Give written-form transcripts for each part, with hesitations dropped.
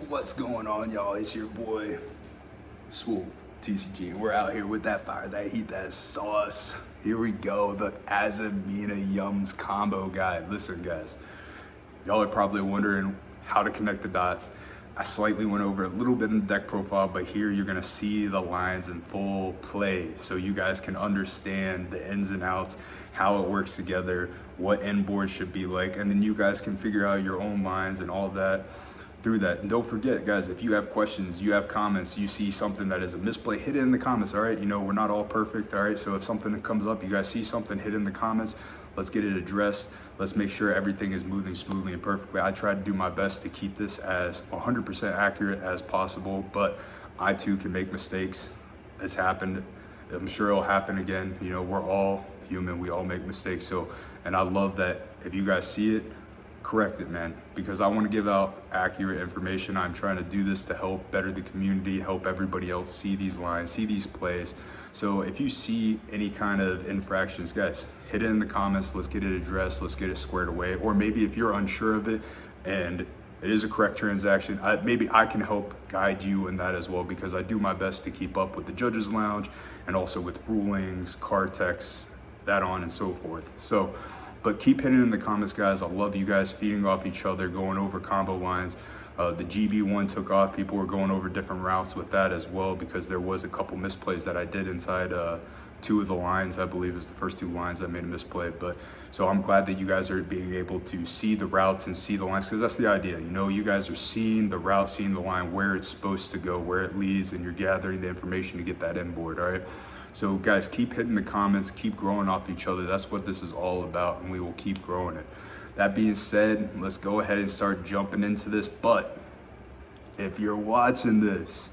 What's going on, y'all? It's your boy, Swoop, TCG. We're out here with that fire, that heat, that sauce. Here we go, the Azamina Yums combo guide. Listen, guys, y'all are probably wondering how to connect the dots. I slightly went over a little bit in the deck profile, but here you're gonna see the lines in full play so you guys can understand the ins and outs, how it works together, what end board should be like, and then you guys can figure out your own lines and all that through that. And don't forget, guys, if you have questions, you have comments, you see something that is a misplay, hit it in the comments, all right? You know, we're not all perfect, all right? So if something comes up, you guys see something, hit it in the comments. Let's get it addressed. Let's make sure everything is moving smoothly and perfectly. I try to do my best to keep this as 100% accurate as possible, but I too can make mistakes. It's happened. I'm sure it'll happen again. You know, we're all human. We all make mistakes. So, and I love that if you guys see it, correct it, man, because I want to give out accurate information. I'm trying to do this to help better the community, help everybody else see these lines, see these plays. So if you see any kind of infractions, guys, hit it in the comments. Let's get it addressed. Let's get it squared away. Or maybe if you're unsure of it and it is a correct transaction, maybe I can help guide you in that as well, because I do my best to keep up with the judges lounge and also with rulings, card texts, that on and so forth. So, but keep hitting in the comments, guys. I love you guys feeding off each other, going over combo lines. The GB1 took off. People were going over different routes with that as well, because there was a couple misplays that I did inside two of the lines. I believe it was the first two lines I made a misplay. But so I'm glad that you guys are being able to see the routes and see the lines, because that's the idea. You know, you guys are seeing the route, seeing the line, where it's supposed to go, where it leads, and you're gathering the information to get that inboard, all right? So guys, keep hitting the comments, keep growing off each other. That's what this is all about, and we will keep growing it. That being said, let's go ahead and start jumping into this. But if you're watching this,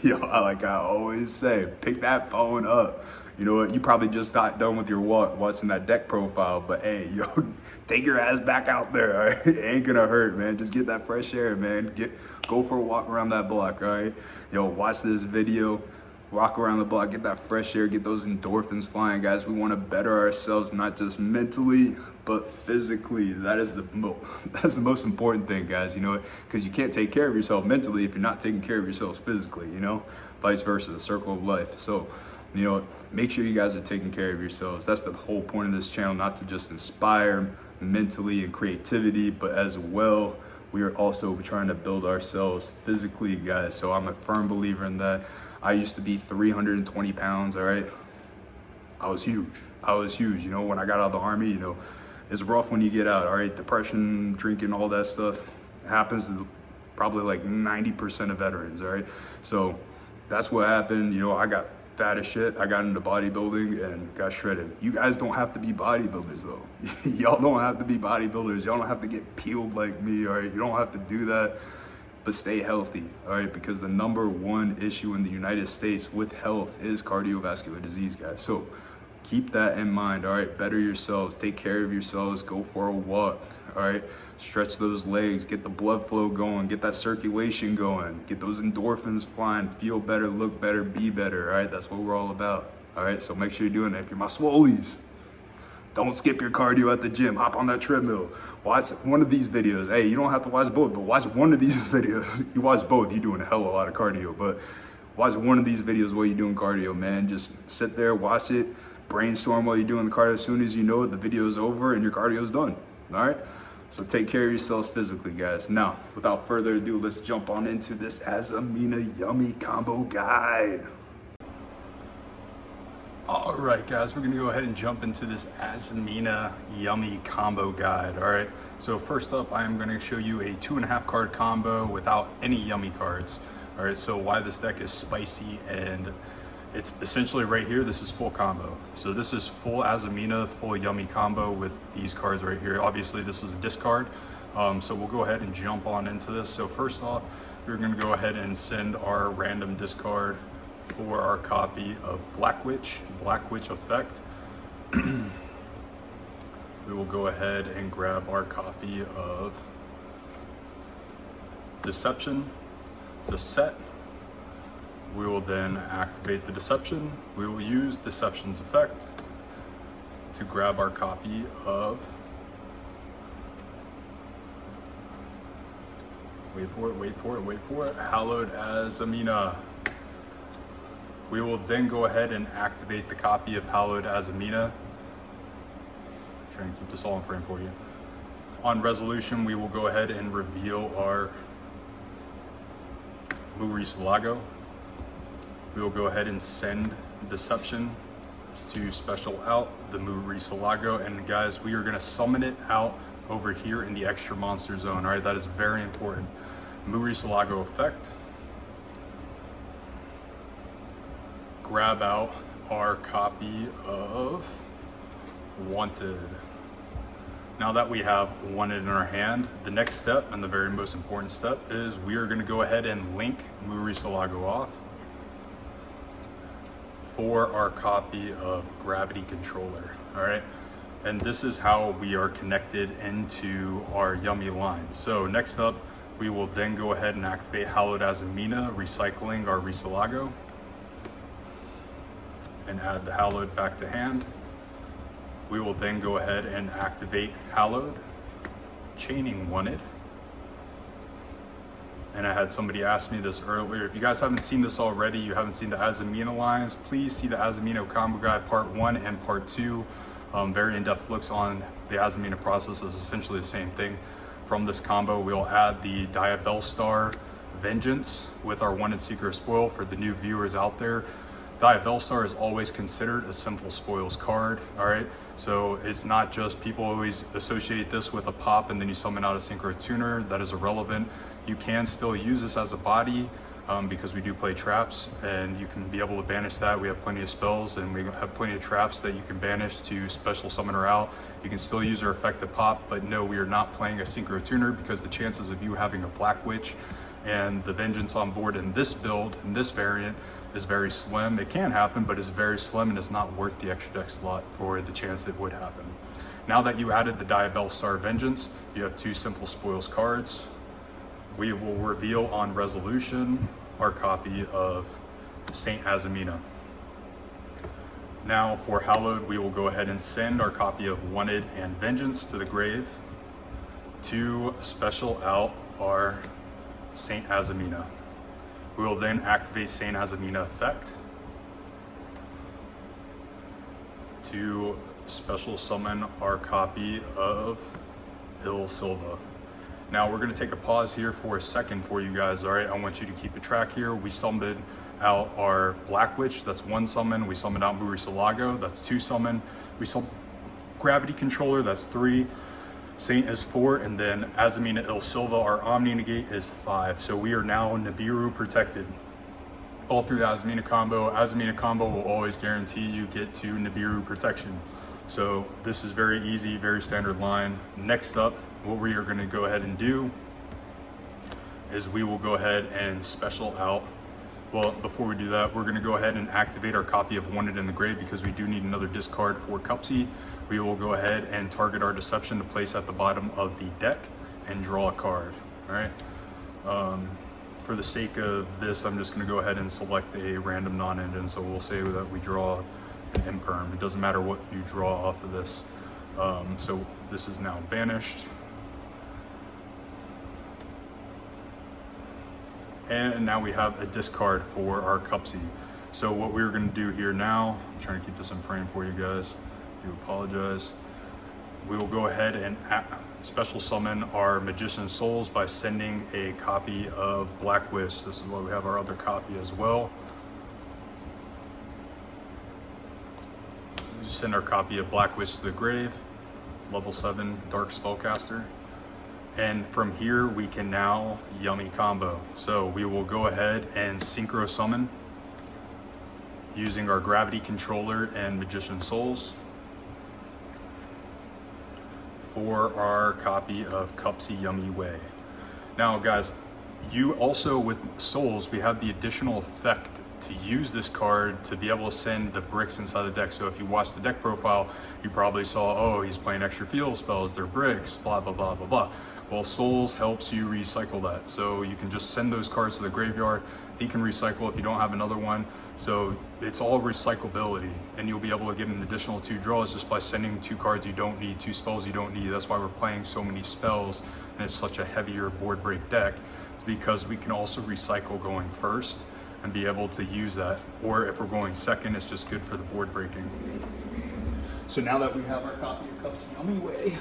yo, like I always say, pick that phone up. You know what? You probably just got done with your walk watching that deck profile, but hey, yo, take your ass back out there, all right? It ain't gonna hurt, man. Just get that fresh air, man. Go for a walk around that block, all right? Yo, watch this video. Walk around the block, get that fresh air, get those endorphins flying, guys. We want to better ourselves, not just mentally, but physically. That is the most important thing, guys, you know, because you can't take care of yourself mentally if you're not taking care of yourselves physically, you know, vice versa, the circle of life. So, you know, make sure you guys are taking care of yourselves. That's the whole point of this channel, not to just inspire mentally and creativity, but as well, we are also trying to build ourselves physically, guys. So I'm a firm believer in that. I used to be 320 pounds, all right? I was huge, you know, when I got out of the Army. You know, it's rough when you get out, all right? Depression, drinking, all that stuff happens to probably like 90% of veterans, all right? So that's what happened. You know, I got fat as shit. I got into bodybuilding and got shredded. You guys don't have to be bodybuilders though. Y'all don't have to be bodybuilders. Y'all don't have to get peeled like me, all right? You don't have to do that. But stay healthy, all right? Because the #1 issue in the United States with health is cardiovascular disease, guys. So keep that in mind, all right? Better yourselves, take care of yourselves, go for a walk, all right? Stretch those legs, get the blood flow going, get that circulation going, get those endorphins flying, feel better, look better, be better, all right? That's what we're all about, all right? So make sure you're doing that. If you're my swolies, don't skip your cardio at the gym. Hop on that treadmill. Watch one of these videos. Hey, you don't have to watch both, but watch one of these videos. You watch both, you're doing a hell of a lot of cardio, but watch one of these videos while you're doing cardio, man. Just sit there, watch it, brainstorm while you're doing the cardio. As soon as you know it, the video's over and your cardio's done, all right? So take care of yourselves physically, guys. Now, without further ado, let's jump on into this Azamina Yummy combo guide. All right, guys, we're gonna go ahead and jump into this Azamina Yummy combo guide, all right? So first up, I am gonna show you a 2.5 card combo without any Yummy cards, all right? So why this deck is spicy, and it's essentially right here, this is full combo. So this is full Azamina, full Yummy combo with these cards right here. Obviously, this is a discard, so we'll go ahead and jump on into this. So first off, we're gonna go ahead and send our random discard for our copy of Black Witch Effect. We will go ahead and grab our copy of Deception to set. We will then activate the Deception. We will use Deception's effect to grab our copy of Wait for it, wait for it, wait for it. Hallowed Azamina. We will then go ahead and activate the copy of Hallowed Azamina. Trying to keep this all in frame for you. On resolution, we will go ahead and reveal our Lago. We will go ahead and send Deception to special out the Lago. And guys, we are gonna summon it out over here in the extra monster zone. All right, that is very important. Lago effect. Grab out our copy of Wanted. Now that we have Wanted in our hand, the next step and the very most important step is we are going to go ahead and link Lago off for our copy of Gravity Controller. All right, and this is how we are connected into our Yummy line. So next up, we will then go ahead and activate Hallowed Azamina, recycling our Lago, and add the Hallowed back to hand. We will then go ahead and activate Hallowed, chaining Wanted. And I had somebody ask me this earlier. If you guys haven't seen this already, you haven't seen the Azamina lines, please see the Azamina Combo Guide Part 1 and Part 2. Very in-depth looks on the Azamina process is essentially the same thing. From this combo, we'll add the Diabellstar Vengeance with our Wanted Secret Spoil for the new viewers out there. Diabellstar is always considered a Sinful Spoils card, all right? So it's not just, people always associate this with a pop and then you summon out a Synchro Tuner. That is irrelevant. You can still use this as a body because we do play traps and you can be able to banish that. We have plenty of spells and we have plenty of traps that you can banish to special summon her out. You can still use her effective pop, but no, we are not playing a Synchro Tuner because the chances of you having a Black Witch and the Vengeance on board in this build, in this variant, is very slim. It can happen, but it's very slim and it's not worth the extra deck slot for the chance it would happen. Now that you added the Diabellstar Vengeance, you have two Sinful Spoils cards. We will reveal on resolution our copy of Saint Azamina. Now for Hallowed, we will go ahead and send our copy of Wanted and Vengeance to the grave to special out our Saint Azamina. We will then activate Saint Azamina effect to special summon our copy of Il Silva. Now we're going to take a pause here for a second for you guys, all right? I want you to keep a track here. We summoned out our Black Witch, that's one summon. We summoned out Lago, that's two summon. We summoned Gravity Controller, that's three. Saint is 4, and then Azamina Il Silva, our Omni Negate, is 5. So we are now Nibiru protected all through the Azamina combo. Azamina combo will always guarantee you get to Nibiru protection. So this is very easy, very standard line. Next up, what we are going to go ahead and do is we will go ahead and special out. Well, before we do that, we're going to go ahead and activate our copy of Wanted in the Grave because we do need another discard for Cupsy. We will go ahead and target our Deception to place at the bottom of the deck and draw a card, all right? For the sake of this, I'm just going to go ahead and select a random non-engine. So we'll say that we draw an imperm. It doesn't matter what you draw off of this. So this is now banished. And now we have a discard for our Cupsy. So what we're going to do here now, I'm trying to keep this in frame for you guys. I do apologize. We will go ahead and special summon our Magician Souls by sending a copy of Black Wish. This is why we have our other copy as well. We just send our copy of Black Wish to the grave, level 7 Dark Spellcaster. And from here, we can now Yummy combo. So we will go ahead and Synchro Summon using our Gravity Controller and Magician Souls for our copy of Cupsy Yummy Way. Now guys, you also with Souls, we have the additional effect to use this card to be able to send the bricks inside the deck. So if you watch the deck profile, you probably saw, oh, he's playing extra field spells, they're bricks, blah, blah, blah, blah, blah. Well, Souls helps you recycle that. So you can just send those cards to the graveyard. He can recycle if you don't have another one. So it's all recyclability, and you'll be able to get an additional 2 draws just by sending 2 cards you don't need, 2 spells you don't need. That's why we're playing so many spells, and it's such a heavier board break deck. because we can also recycle going first and be able to use that. Or if we're going second, it's just good for the board breaking. So now that we have our copy of Cups of Yummy Way,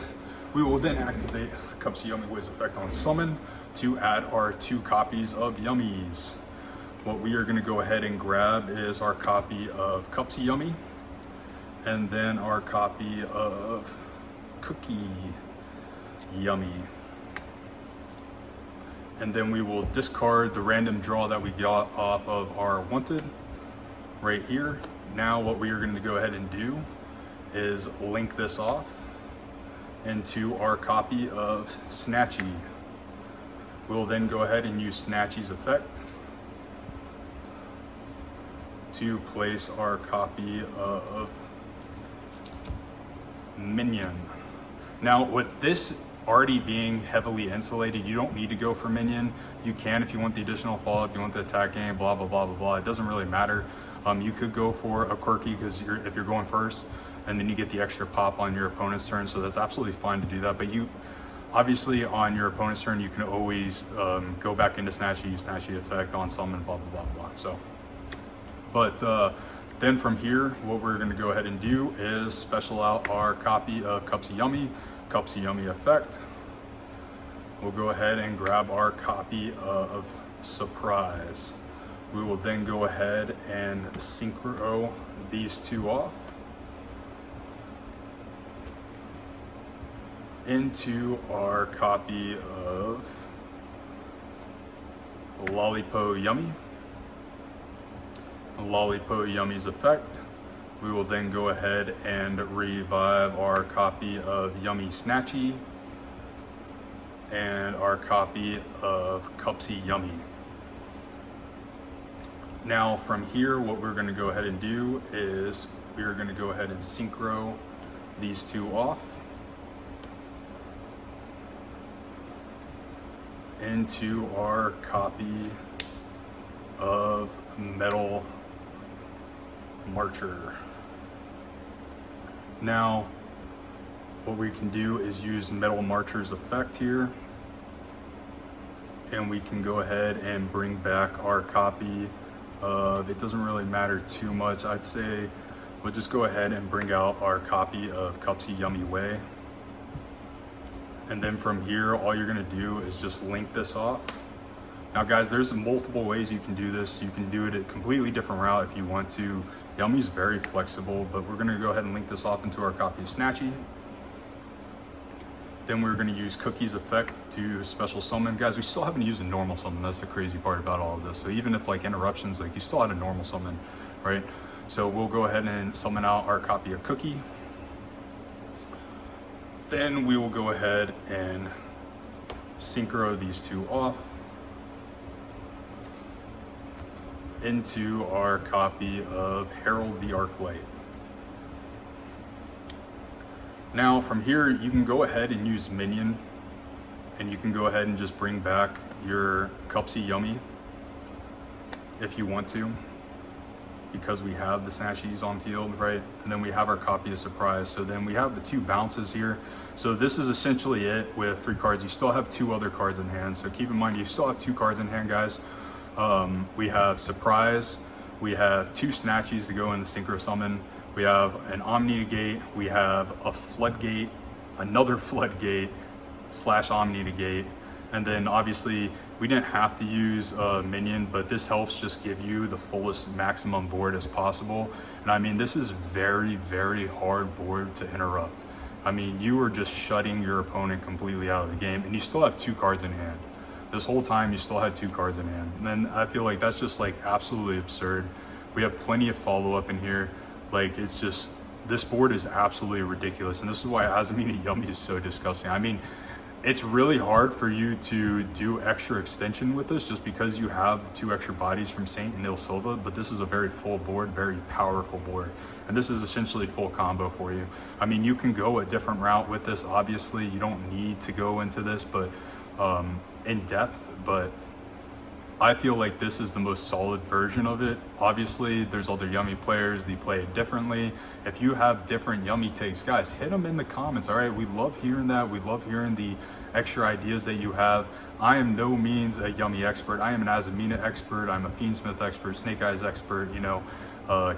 we will then activate Cups of Yummy Way's effect on summon to add our 2 copies of Yummies. What we are gonna go ahead and grab is our copy of Cups of Yummy, and then our copy of Cookie Yummy. And then we will discard the random draw that we got off of our wanted right here. Now what we are going to go ahead and do is link this off into our copy of Snatchy. We'll then go ahead and use Snatchy's effect to place our copy of Minion. Now with this already being heavily insulated, you don't need to go for Minion. You can if you want the additional follow-up, you want the attack game, blah, blah, blah, blah, blah. It doesn't really matter. You could go for a quirky because if you're going first, and then you get the extra pop on your opponent's turn, so that's absolutely fine to do that. But you, obviously on your opponent's turn, you can always go back into Snatchy, use Snatchy effect on summon, blah, blah, blah, blah. So, but then from here, what we're gonna go ahead and do is special out our copy of Cups of Yummy, Cups of Yummy effect. We'll go ahead and grab our copy of Surprise. We will then go ahead and synchro these 2 off into our copy of Lollipo Yummy. Lollipo Yummy's effect. We will then go ahead and revive our copy of Yummy Snatchy and our copy of Cupsy Yummy. Now from here, what we're gonna go ahead and do is we're gonna go ahead and synchro these 2 off into our copy of Metal Marcher. Now, what we can do is use Metal Marcher's effect here, and we can go ahead and bring back our copy of, it doesn't really matter too much, I'd say we'll just go ahead and bring out our copy of Cupsy Yummy Way. And then from here, all you're gonna do is just link this off. Now guys, there's multiple ways you can do this. You can do it a completely different route if you want to. Yummy's very flexible, but we're gonna go ahead and link this off into our copy of Snatchy. Then we're gonna use Cookie's effect to special summon. Guys, we still haven't used a normal summon. That's the crazy part about all of this. So even if like interruptions, like you still had a normal summon, right? So we'll go ahead and summon out our copy of Cookie. Then we will go ahead and synchro these 2 off into our copy of Herald the Arclight. Now from here, you can go ahead and use Minion, and you can go ahead and just bring back your Cupsy Yummy if you want to, because we have the Snatchies on field, right? And then we have our copy of Surprise. So then we have the 2 bounces here. So this is essentially it with 3 cards. You still have 2 other cards in hand. So keep in mind, you still have 2 cards in hand, guys. We have Surprise, we have 2 Snatchies to go in the Synchro Summon, we have an Omni Negate, we have a Floodgate, another Floodgate / Omni Negate, and then obviously we didn't have to use a Minion, but this helps just give you the fullest maximum board as possible. And I mean, this is very, very hard board to interrupt. I mean, you are just shutting your opponent completely out of the game, and you still have 2 cards in hand. This whole time you still had 2 cards in hand. And then I feel like that's just like absolutely absurd. We have plenty of follow-up in here. Like, it's just, this board is absolutely ridiculous. And this is why Azamina Yummy is so disgusting. I mean, it's really hard for you to do extra extension with this just because you have the 2 extra bodies from Saint and Il Silva, but this is a very full board, very powerful board. And this is essentially full combo for you. I mean, you can go a different route with this. Obviously, you don't need to go into this, but in depth, but I feel like this is the most solid version of it. Obviously, there's other Yummy players, they play it differently. If you have different Yummy takes, guys, hit them in the comments, all right? We love hearing that. We love hearing the extra ideas that you have. I am no means a Yummy expert. I am an Azamina expert. I'm a Fiendsmith expert, Snake Eyes expert, you know,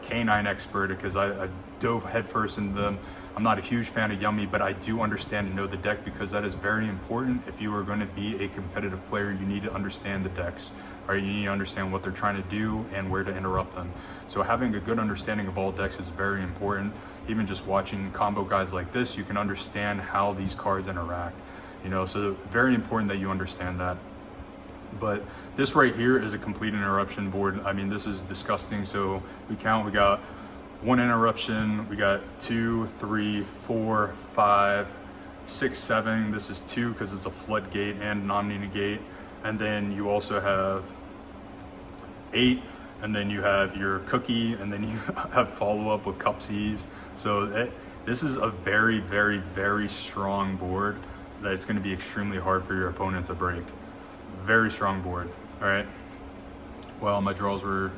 Canine expert, because I dove headfirst into them. I'm not a huge fan of Yummy, but I do understand and know the deck, because that is very important. If you are going to be a competitive player, you need to understand the decks. All right, you need to understand what they're trying to do and where to interrupt them. So having a good understanding of all decks is very important. Even just watching combo guys like this, you can understand how these cards interact. You know, so very important that you understand that. But this right here is a complete interruption board. I mean, this is disgusting. So we got 1 interruption, we got 2, 3, 4, 5, 6, 7. This is 2 because it's a floodgate and non-negate. And then you also have 8, and then you have your cookie, and then you have follow-up with Cupsies. So this is a very, very, very strong board that it's going to be extremely hard for your opponent to break. Very strong board. All right. Well, my draws were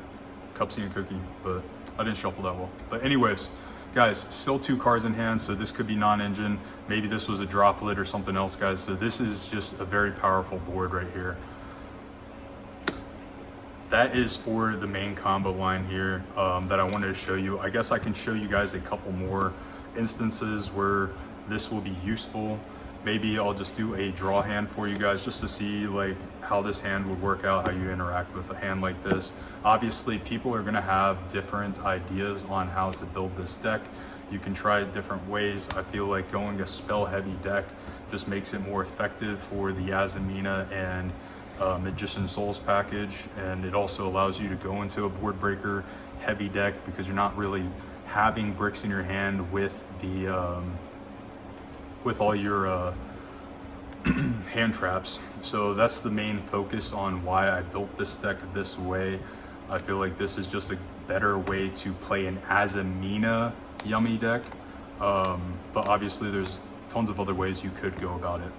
Cupsy and Cookie, but I didn't shuffle that well. But anyways, guys, still 2 cards in hand, so this could be non-engine. Maybe this was a droplet or something else, guys. So this is just a very powerful board right here. That is for the main combo line here that I wanted to show you. I guess I can show you guys a couple more instances where this will be useful. Maybe I'll just do a draw hand for you guys just to see like how this hand would work out, how you interact with a hand like this. Obviously, people are gonna have different ideas on how to build this deck. You can try it different ways. I feel like going a spell heavy deck just makes it more effective for the Azamina and Magician Souls package. And it also allows you to go into a board breaker heavy deck because you're not really having bricks in your hand with the with all your hand traps. So that's the main focus on why I built this deck this way. I feel like this is just a better way to play an Azamina Yummy deck. But obviously there's tons of other ways you could go about it.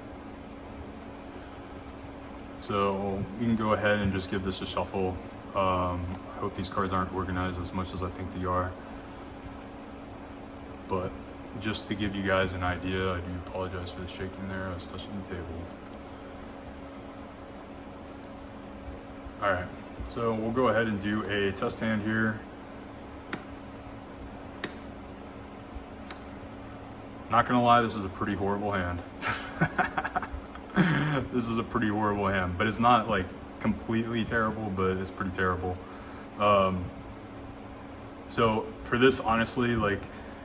So you can go ahead and just give this a shuffle. I hope these cards aren't organized as much as I think they are. But just to give you guys an idea, I do apologize for the shaking there. I was touching the table. All right, so we'll go ahead and do a test hand here. Not gonna lie, this is a pretty horrible hand. This is a pretty horrible hand, but it's not like completely terrible, but it's pretty terrible. So for this, honestly, like,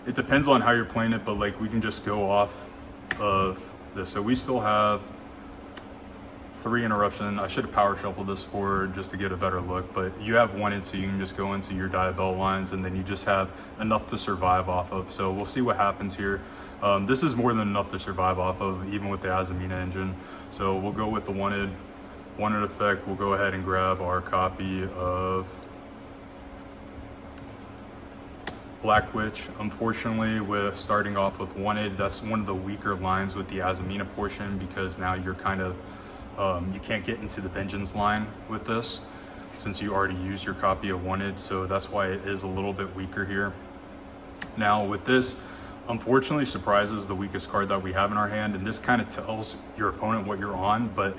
it depends on how you're playing it, but like we can just go off of this. So we still have 3 interruption. I should have power shuffled this forward just to get a better look, but you have 1 in, so you can just go into your diabell lines, and then you just have enough to survive off of. So we'll see what happens here. This is more than enough to survive off of, even with the Azamina engine. So we'll go with the wanted effect. We'll go ahead and grab our copy of Black Witch. Unfortunately, with starting off with wanted, that's one of the weaker lines with the Azamina portion, because now you're kind of, you can't get into the Vengeance line with this since you already used your copy of wanted. So that's why it is a little bit weaker here. Now with this, unfortunately, Surprise is the weakest card that we have in our hand, and this kind of tells your opponent what you're on, but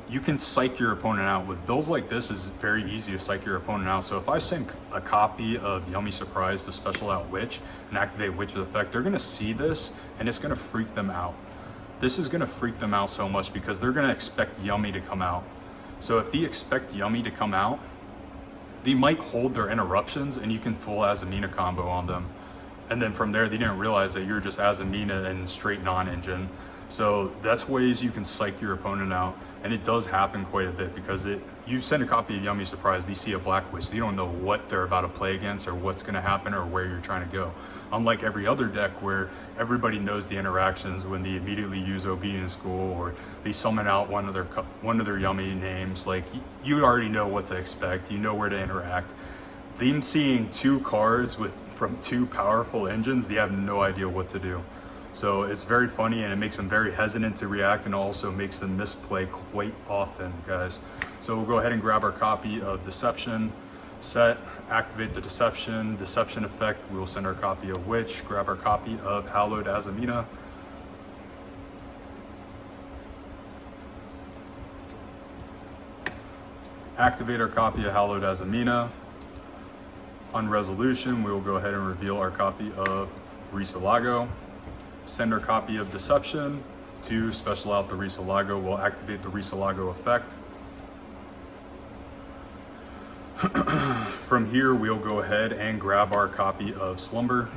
you can psych your opponent out. With builds like this, it's very easy to psych your opponent out. So if I send a copy of Yummy Surprise to special out Witch and activate Witch's effect, they're gonna see this and it's gonna freak them out. This is gonna freak them out so much because they're gonna expect Yummy to come out. So if they expect Yummy to come out, they might hold their interruptions and you can full Azamina combo on them. And then from there, they didn't realize that you're just Azamina and straight non-engine. So that's ways you can psych your opponent out. And it does happen quite a bit because you send a copy of Yummy Surprise, they see a Black Witch, they don't know what they're about to play against or what's gonna happen or where you're trying to go. Unlike every other deck where everybody knows the interactions when they immediately use Obedience School or they summon out one of their Yummy names, like you already know what to expect, you know where to interact. Them seeing 2 cards from 2 powerful engines, they have no idea what to do. So it's very funny and it makes them very hesitant to react, and also makes them misplay quite often, guys. So we'll go ahead and grab our copy of Deception, set, activate the Deception effect. We will send our copy of Witch, grab our copy of Hallowed Azamina. activate our copy of Hallowed Azamina. On resolution, we will go ahead and reveal our copy of Risalago. Send our copy of Deception to special out the Risalago. We'll activate the Risalago effect. From here, we'll go ahead and grab our copy of Slumber.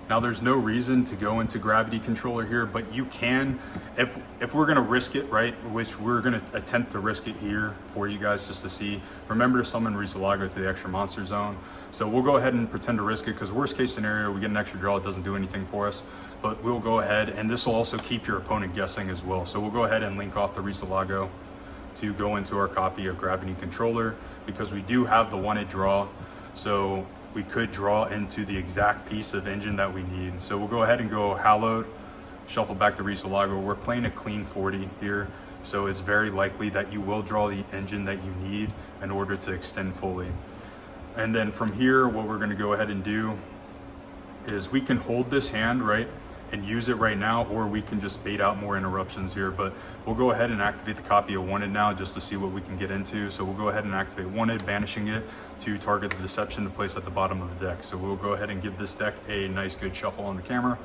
Now there's no reason to go into Gravity Controller here, but you can, if we're gonna risk it, right, which we're gonna attempt to risk it here for you guys just to see, remember to summon Risalago to the extra monster zone. So we'll go ahead and pretend to risk it, because worst case scenario, we get an extra draw, it doesn't do anything for us, but we'll go ahead, and this will also keep your opponent guessing as well. So we'll go ahead and link off the Risalago to go into our copy of Gravity Controller, because we do have the wanted draw. So we could draw into the exact piece of engine that we need. So we'll go ahead and go Hallowed, shuffle back to Risalago. We're playing a clean 40 here, so it's very likely that you will draw the engine that you need in order to extend fully. And then from here, what we're gonna go ahead and do is we can hold this hand, right, and use it right now, or we can just bait out more interruptions here. But we'll go ahead and activate the copy of Wanted now just to see what we can get into. So we'll go ahead and activate Wanted, banishing it to target the Deception to place at the bottom of the deck. So we'll go ahead and give this deck a nice good shuffle on the camera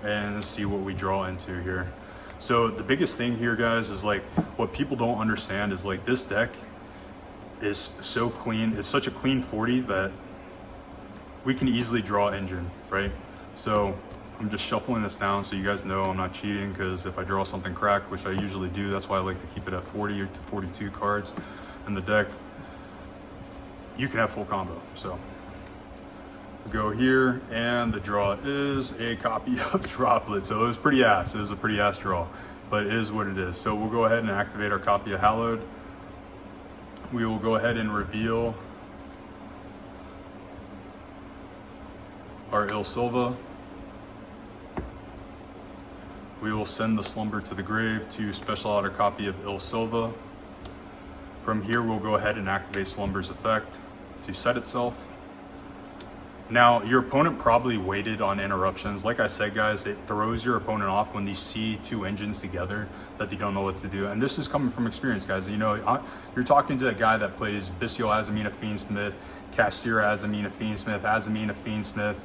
and see what we draw into here. So the biggest thing here, guys, is like what people don't understand is like this deck is so clean. It's such a clean 40 that we can easily draw engine, right? So I'm just shuffling this down so you guys know I'm not cheating, because if I draw something cracked, which I usually do, that's why I like to keep it at 40 to 42 cards in the deck, you can have full combo. So we go here, and the draw is a copy of Droplet. So it was pretty ass. It was a pretty ass draw, but it is what it is. So we'll go ahead and activate our copy of Hallowed. We will go ahead and reveal our Il Silva. We will send the Slumber to the grave to special out our copy of Il Silva. From here, we'll go ahead and activate Slumber's effect to set itself. Now, your opponent probably waited on interruptions. Like I said, guys, it throws your opponent off when they see two engines together that they don't know what to do. And this is coming from experience, guys. You know, you're talking to a guy that plays Bestial Azamina Fiendsmith, Castir Azamina Fiendsmith, Azamina Fiendsmith,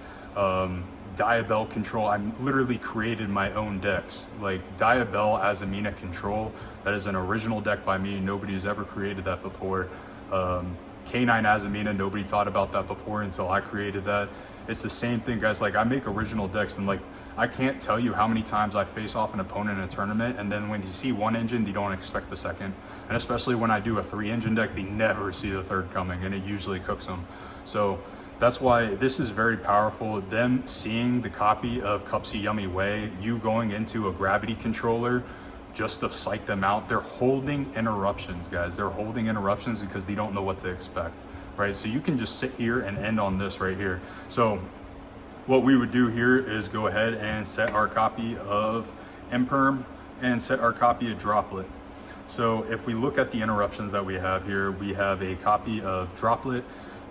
Diabell Control. I literally created my own decks, like Diabell Azamina Control. That is an original deck by me. Nobody has ever created that before. K9 Azamina, nobody thought about that before until I created that. It's the same thing, guys. Like, I make original decks, and like, I can't tell you how many times I face off an opponent in a tournament, and then when you see one engine, they don't expect the second. And especially when I do a 3-engine deck, they never see the third coming, and it usually cooks them. So that's why this is very powerful. Them seeing the copy of Cupsy Yummy Way, you going into a Gravity Controller just to psych them out. They're holding interruptions, guys. They're holding interruptions because they don't know what to expect, right? So you can just sit here and end on this right here. So what we would do here is go ahead and set our copy of Imperm and set our copy of Droplet. So if we look at the interruptions that we have here, we have a copy of Droplet,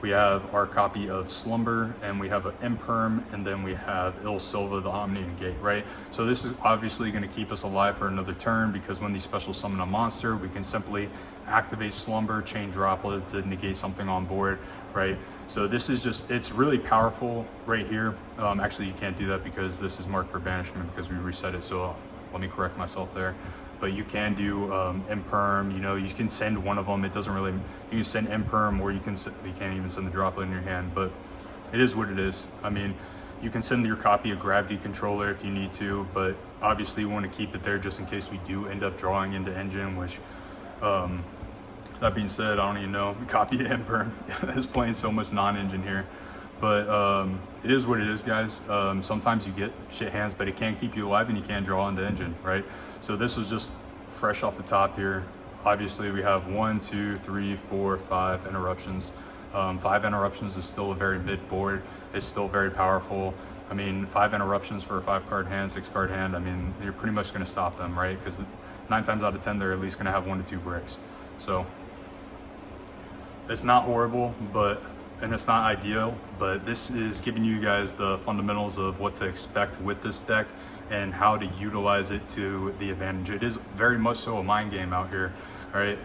we have our copy of Slumber, and we have an Imperm, and then we have Il Silva, the Omni Negate, right? So this is obviously going to keep us alive for another turn, because when they special summon a monster, we can simply activate Slumber, chain Droplet to negate something on board, right? So this is just, it's really powerful right here. Actually, you can't do that because this is marked for banishment because we reset it, so let me correct myself there. But you can do Imperm, you know, you can send one of them. It doesn't really, you can send Imperm, or you can't even send the Droplet in your hand, but it is what it is. I mean, you can send your copy of Gravity Controller if you need to, but obviously you want to keep it there just in case we do end up drawing into engine, which, that being said, I don't even know, the copy of Imperm is playing so much non-engine here. But it is what it is, guys. Sometimes you get shit hands, but it can keep you alive and you can draw into engine, right? So this was just fresh off the top here. Obviously, we have 1, 2, 3, 4, 5 interruptions. 5 interruptions is still a very mid board. It's still very powerful. I mean, 5 interruptions for a 5-card hand, 6-card hand, I mean, you're pretty much going to stop them, right? Because 9 times out of 10, they're at least going to have 1 to 2 bricks. So it's not horrible, and it's not ideal, but this is giving you guys the fundamentals of what to expect with this deck. and how to utilize it to the advantage. It is very much so a mind game out here, all right?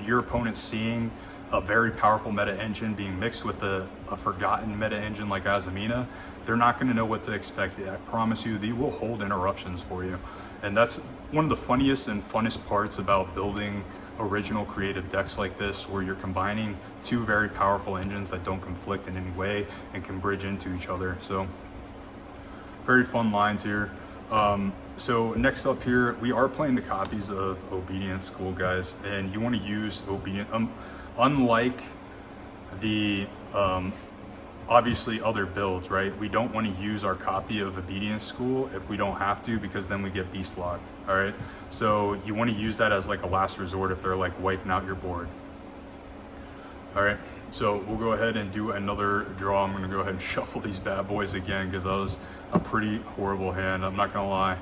Your opponent's seeing a very powerful meta engine being mixed with a forgotten meta engine like Azamina. They're not going to know what to expect. I promise you, they will hold interruptions for you. And that's one of the funniest and funnest parts about building original creative decks like this, where you're combining two very powerful engines that don't conflict in any way and can bridge into each other. So very fun lines here. So next up here, we are playing the copies of Obedient School, guys, and you want to use Obedient. Unlike the obviously other builds, right? We don't want to use our copy of Obedience School if we don't have to, because then we get beast locked, all right? So you want to use that as like a last resort if they're like wiping out your board. All right, so we'll go ahead and do another draw. I'm gonna go ahead and shuffle these bad boys again because that was a pretty horrible hand, I'm not gonna lie.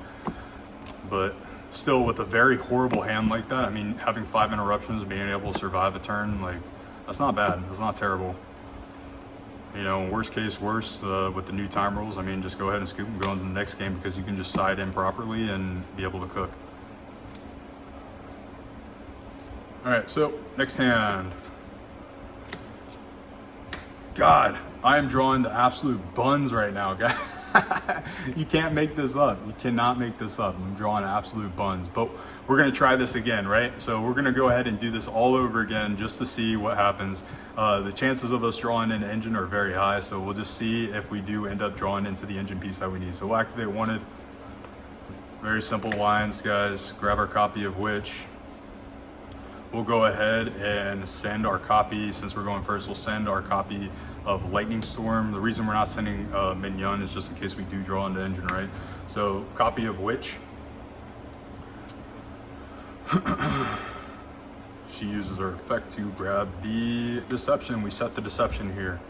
But still, with a very horrible hand like that, I mean, having 5 interruptions, being able to survive a turn, like, that's not bad, that's not terrible. You know, worst case worst, with the new time rules, I mean, just go ahead and scoop and go into the next game because you can just side in properly and be able to cook. All right, so next hand. God, I am drawing the absolute buns right now, guys. You can't make this up. You cannot make this up. I'm drawing absolute buns, but we're gonna try this again, right? So we're gonna go ahead and do this all over again just to see what happens. The chances of us drawing an engine are very high, so we'll just see if we do end up drawing into the engine piece that we need. So we'll activate wanted. Very simple lines, guys. Grab our copy of which. We'll go ahead and send our copy, since we're going first, we'll send our copy of Lightning Storm. The reason we're not sending Mignon is just in case we do draw into engine, right? So copy of which. She uses her effect to grab the Deception. We set the Deception here.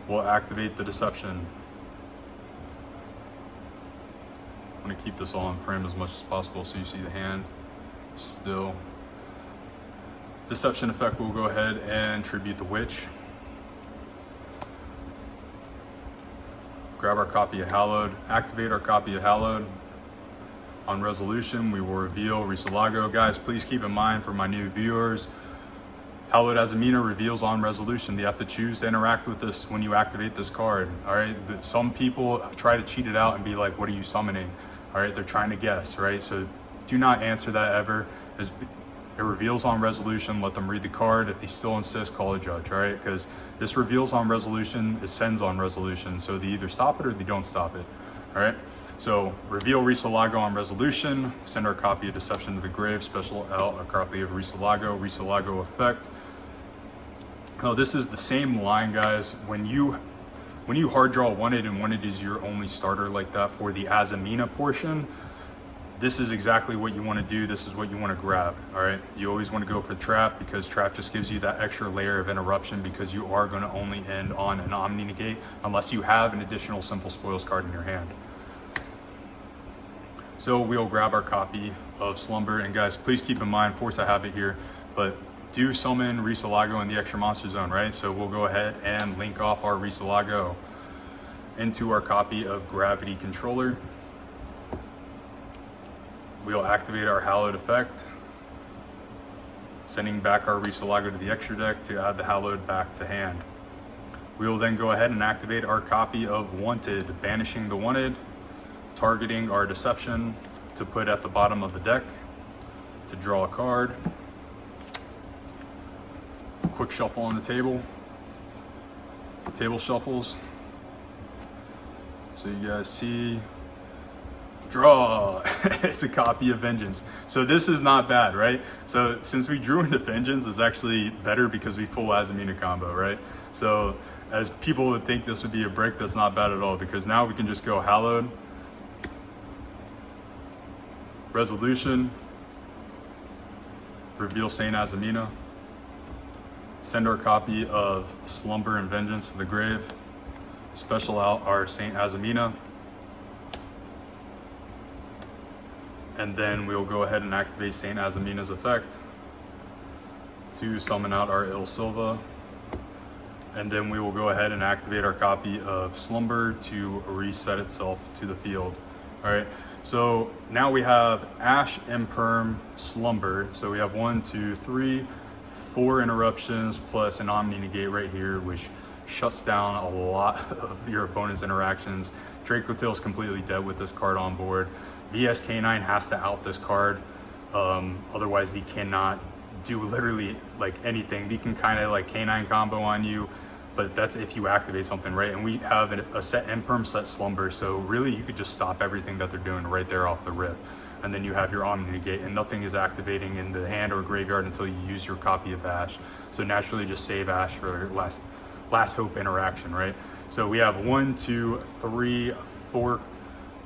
We'll activate the Deception. I'm gonna keep this all in frame as much as possible so you see the hand still. Deception effect, we'll go ahead and tribute the Witch. Grab our copy of Hallowed, activate our copy of Hallowed. On resolution, we will reveal Risalago. Guys, please keep in mind for my new viewers, Hallowed Azamina reveals on resolution. They have to choose to interact with this when you activate this card, all right? Some people try to cheat it out and be like, what are you summoning? All right, they're trying to guess, right? So do not answer that ever. It reveals on resolution, let them read the card. If they still insist, call a judge, all right? Because this reveals on resolution, it sends on resolution. So they either stop it or they don't stop it, all right? So reveal Risalago on resolution, send our copy of Deception to the grave, special out a copy of Risalago effect. Now this is the same line, guys. When you hard draw wanted and wanted is your only starter like that for the Azamina portion, this is exactly what you want to do. This is what you want to grab, all right? You always want to go for Trap because Trap just gives you that extra layer of interruption because you are going to only end on an Omni Negate unless you have an additional Simple Spoils card in your hand. So we'll grab our copy of Slumber, and guys, please keep in mind, Force I have it here, but do summon Risalago in the extra monster zone, right? So we'll go ahead and link off our Risalago into our copy of Gravity Controller. We'll activate our Hallowed effect, sending back our Risalago to the extra deck to add the Hallowed back to hand. We will then go ahead and activate our copy of Wanted, banishing the Wanted, targeting our Deception to put at the bottom of the deck to draw a card. Quick shuffle on the table. Table shuffles. So you guys see, draw. It's a copy of Vengeance. So this is not bad, right? So since we drew into Vengeance, it's actually better because we full Azamina combo, right? So as people would think this would be a break, that's not bad at all because now we can just go Hallowed, Resolution, reveal Saint Azamina, send our copy of Slumber and Vengeance to the grave, special out our Saint Azamina, and then we'll go ahead and activate Saint Azamina's effect to summon out our Il Silva, and then we will go ahead and activate our copy of Slumber to reset itself to the field. All right, So now we have Ash, Imperm, Slumber. So we have 1, 2, 3, 4 interruptions plus an Omni Negate right here, which shuts down a lot of your opponent's interactions. Draco Tail is completely dead with this card on board. VS K9 has to out this card. Otherwise he cannot do literally like anything. He can kind of like K9 combo on you, but that's if you activate something, right? And we have a set Imperm, set Slumber, so really you could just stop everything that they're doing right there off the rip. And then you have your Omni Negate, and nothing is activating in the hand or graveyard until you use your copy of Ash. So naturally just save Ash for last hope interaction, right? So we have 1, 2, 3, 4,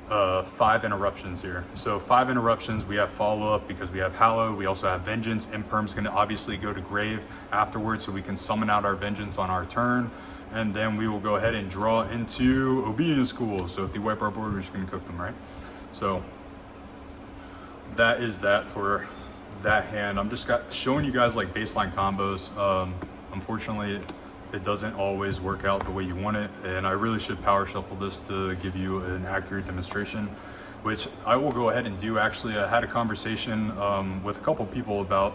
5 interruptions here. So 5 interruptions. We have follow up because we have Hallow. We also have Vengeance. Imperm's going to obviously go to grave afterwards, so we can summon out our Vengeance on our turn, and then we will go ahead and draw into Obedience School. So if they wipe our board, we're just going to cook them, right? So that is that for that hand. I'm just showing you guys like baseline combos. Unfortunately, it doesn't always work out the way you want it, and I really should power shuffle this to give you an accurate demonstration, which I will go ahead and do. Actually, I had a conversation with a couple people about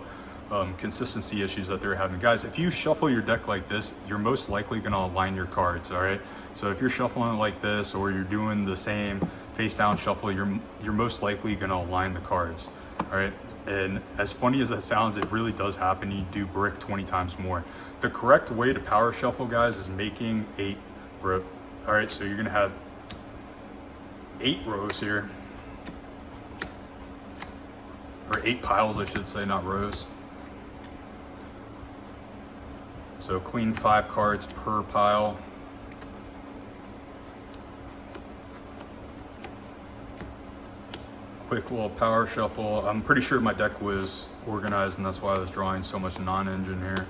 consistency issues that they're having. Guys, if you shuffle your deck like this, you're most likely going to align your cards, all right? So if you're shuffling it like this, or you're doing the same face down shuffle, you're most likely going to align the cards, all right? And as funny as that sounds, it really does happen. You do brick 20 times more. The correct way to power shuffle, guys, is making 8 rows. All right, so you're gonna have 8 rows here, or 8 piles, I should say, not rows. So clean 5 cards per pile. Quick little power shuffle. I'm pretty sure my deck was organized, and that's why I was drawing so much non-engine here.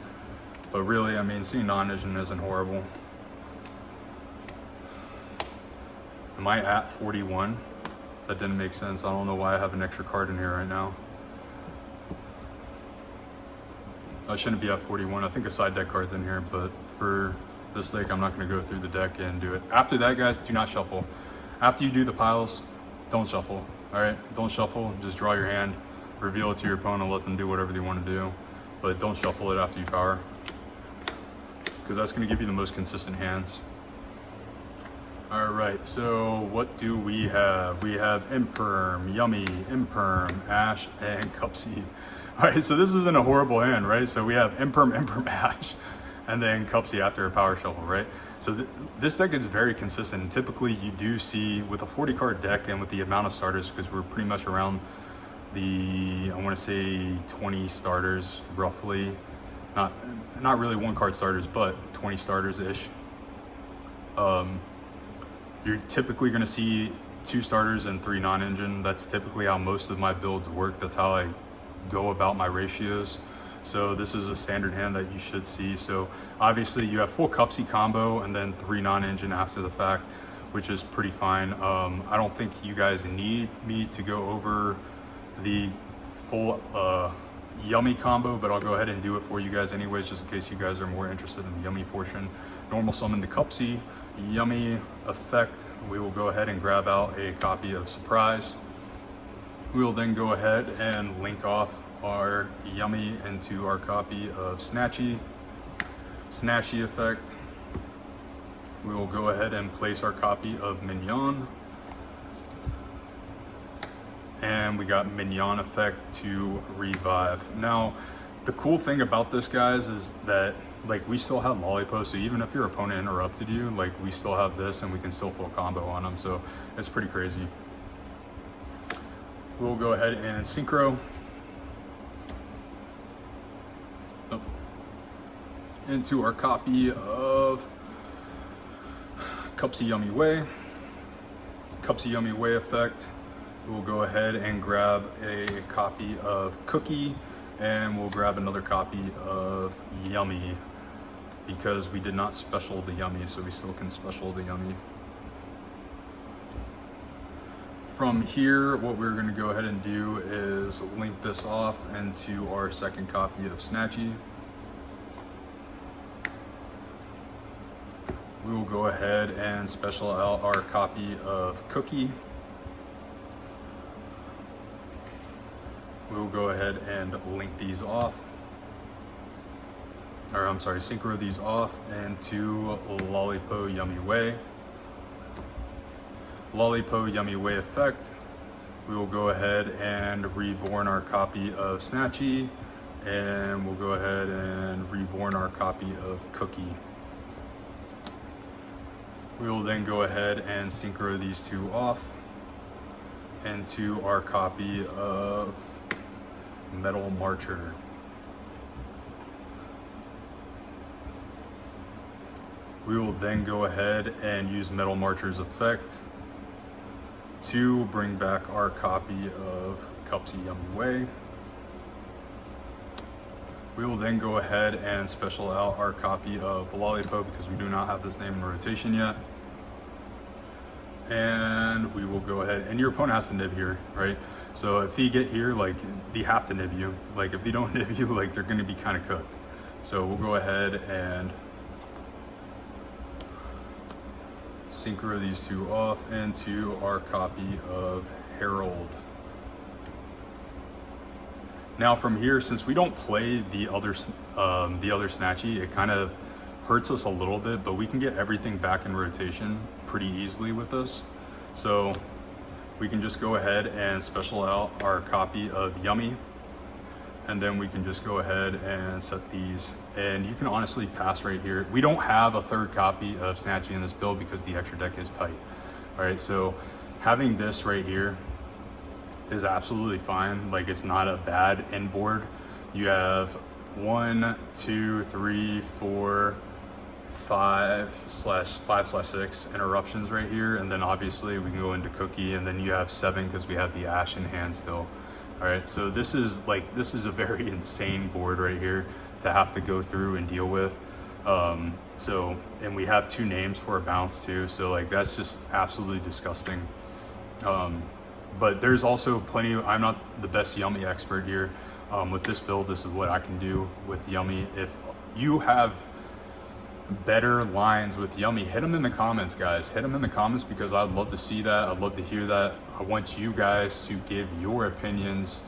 But really, I mean, seeing non-engine isn't horrible. Am I at 41? That didn't make sense. I don't know why I have an extra card in here right now. I shouldn't be at 41. I think a side deck card's in here, but for this sake, I'm not going to go through the deck and do it. After that, guys, do not shuffle. After you do the piles, don't shuffle. All right, don't shuffle. Just draw your hand, reveal it to your opponent, let them do whatever they want to do, but don't shuffle it after you power, because that's going to give you the most consistent hands. All right, so what do we have? We have Imperm, Yummy, Imperm, Ash, and Cupsy. All right, so this isn't a horrible hand, right? So we have Imperm, Imperm, Ash, and then Cupsy after a power shuffle, right? So this deck is very consistent. Typically, you do see with a 40 card deck and with the amount of starters, because we're pretty much around the, I want to say 20 starters roughly. Not really 1 card starters, but 20 starters ish. You're typically going to see 2 starters and 3 non-engine. That's typically how most of my builds work. That's how I go about my ratios. So this is a standard hand that you should see. So obviously you have full Cupsy combo and then 3 non-engine after the fact, which is pretty fine. I don't think you guys need me to go over the full Yummy combo, but I'll go ahead and do it for you guys anyways, just in case you guys are more interested in the Yummy portion. Normal summon the Cupsy, Yummy effect. We will go ahead and grab out a copy of Surprise. We will then go ahead and link off our Yummy into our copy of Snatchy. Snatchy effect. We will go ahead and place our copy of Mignon. And we got Mignon effect to revive. Now, the cool thing about this, guys, is that like we still have Lollipop, so even if your opponent interrupted you, like we still have this and we can still full combo on them, so it's pretty crazy. We'll go ahead and synchro. Into our copy of Cupsy Yummy Way. Cupsy Yummy Way effect. We'll go ahead and grab a copy of Cookie, and we'll grab another copy of Yummy because we did not special the Yummy, so we still can special the Yummy. From here, what we're going to go ahead and do is link this off into our second copy of Snatchy. We will go ahead and special out our copy of Cookie. we'll go ahead and link these off. Or I'm sorry, synchro these off into Lollipo Yummy Way. Lollipo Yummy Way effect. We will go ahead and reborn our copy of Snatchy, and we'll go ahead and reborn our copy of Cookie. We will then go ahead and synchro these two off into our copy of Metal Marcher. We will then go ahead and use Metal Marcher's effect to bring back our copy of Cupsy Yummy Way. We will then go ahead and special out our copy of Lollipo because we do not have this name in rotation yet. And we will go ahead, and your opponent has to nib here, right? So if they get here, like, they have to nib you. Like, if they don't nib you, like, they're gonna be kind of cooked. So we'll go ahead and synchro these two off into our copy of Herald. Now from here, since we don't play the other Snatchy, it kind of hurts us a little bit, but we can get everything back in rotation pretty easily with this. So we can just go ahead and special out our copy of Yummy, and then we can just go ahead and set these, and you can honestly pass right here. We don't have a third copy of Snatchy in this build because the extra deck is tight. All right, so having this right here is absolutely fine. Like, it's not a bad end board. You have 1, 2, 3, 4, 5/6 interruptions right here, and then obviously we can go into Cookie, and then you have 7 because we have the Ash in hand still. All right, so this is a very insane board right here to have to go through and deal with. And we have 2 names for a bounce too, so like that's just absolutely disgusting. But there's also plenty. I'm not the best Yummy expert here. With this build, this is what I can do with Yummy. If you have better lines with Yummy, hit them in the comments, guys. Hit them in the comments because I'd love to see that. I'd love to hear that. I want you guys to give your opinions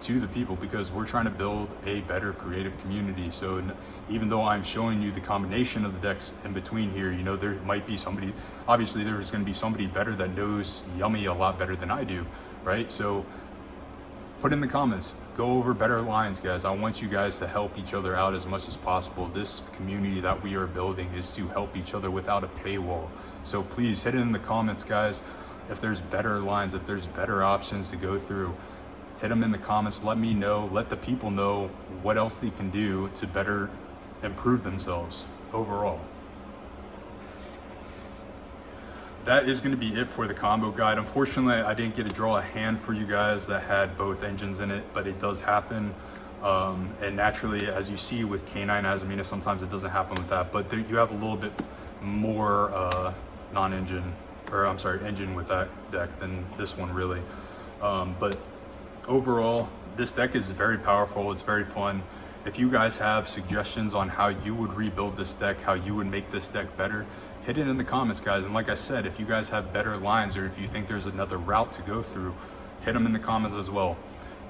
to the people because we're trying to build a better creative community. So even though I'm showing you the combination of the decks in between here, you know, there might be somebody, obviously there's going to be somebody better that knows Yummy a lot better than I do, right? So put in the comments, go over better lines, guys. I want you guys to help each other out as much as possible. This community that we are building is to help each other without a paywall. So please hit it in the comments, guys. If there's better lines, if there's better options to go through, hit them in the comments. Let me know, let the people know what else they can do to better improve themselves overall. That is going to be it for the combo guide. Unfortunately, I didn't get to draw a hand for you guys that had both engines in it, but it does happen. And naturally, as you see with K9 Azamina, sometimes it doesn't happen with that, but you have a little bit more engine with that deck than this one really. But overall, this deck is very powerful. It's very fun. If you guys have suggestions on how you would rebuild this deck, how you would make this deck better, hit it in the comments, guys. And like I said, if you guys have better lines or if you think there's another route to go through, hit them in the comments as well.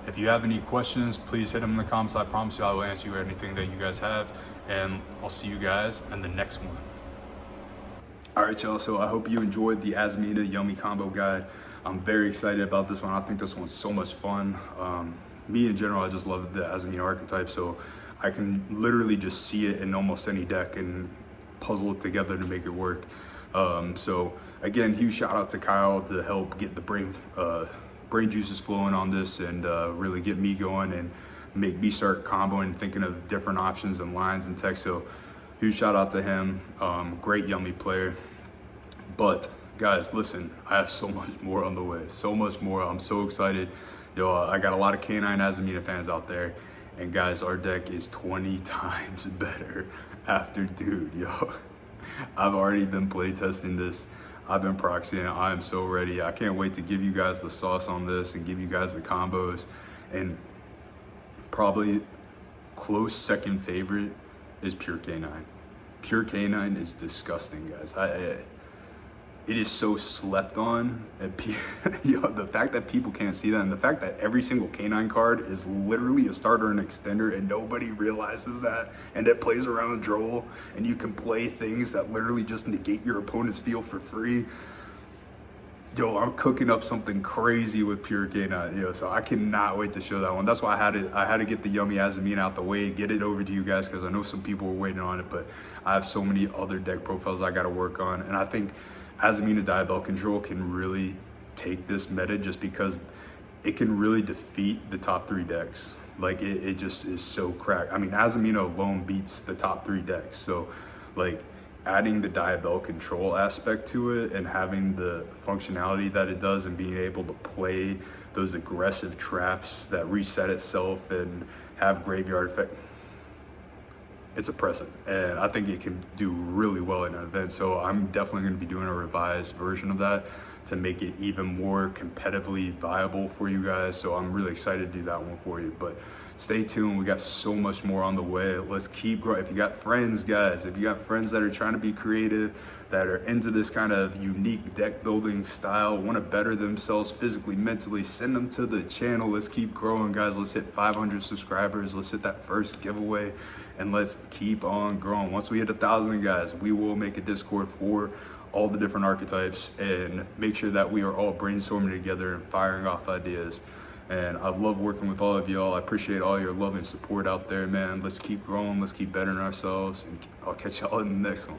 If you have any questions, please hit them in the comments. I promise you I will answer you anything that you guys have, and I'll see you guys in the next one. All right, y'all, so I hope you enjoyed the Azamina Yummy combo guide. I'm very excited about this one. I think this one's so much fun. Me in general, I just love the Azamina archetype, so I can literally just see it in almost any deck and puzzle it together to make it work. So again, huge shout out to Kyle to help get the brain juices flowing on this and really get me going and make me start comboing, thinking of different options and lines and text. So huge shout out to him. Great Yummy player. But guys, listen, I have so much more on the way, so much more. I'm so excited. Yo, I got a lot of K9 Azamina fans out there, and guys, our deck is 20 times better after dude, yo. I've already been playtesting this. I've been proxying. I am so ready. I can't wait to give you guys the sauce on this and give you guys the combos. And probably close second favorite is Pure K9. Pure K9 is disgusting, guys. it is so slept on, and the fact that people can't see that, and the fact that every single canine card is literally a starter and extender, and nobody realizes that, and it plays around Droll, and you can play things that literally just negate your opponent's field for free. Yo, I'm cooking up something crazy with Pure Canine, yo. So I cannot wait to show that one. That's why I had to get the Yummy Azamina out the way, get it over to you guys, because I know some people were waiting on it, but I have so many other deck profiles I got to work on, and I think Azamina Diabell Control can really take this meta just because it can really defeat the top 3 decks. Like it just is so cracked. I mean, Azamina alone beats the top 3 decks. So like adding the Diabell Control aspect to it and having the functionality that it does and being able to play those aggressive traps that reset itself and have graveyard effect, it's oppressive, and I think it can do really well in an event. So I'm definitely going to be doing a revised version of that to make it even more competitively viable for you guys. So I'm really excited to do that one for you, but stay tuned. We got so much more on the way. Let's keep growing. If you got friends, guys, if you got friends that are trying to be creative, that are into this kind of unique deck building style, want to better themselves physically, mentally, send them to the channel. Let's keep growing, guys. Let's hit 500 subscribers. Let's hit that first giveaway, and let's keep on growing. Once we hit 1,000, guys, we will make a Discord for all the different archetypes and make sure that we are all brainstorming together and firing off ideas. And I love working with all of y'all. I appreciate all your love and support out there, man. Let's keep growing. Let's keep bettering ourselves. And I'll catch y'all in the next one.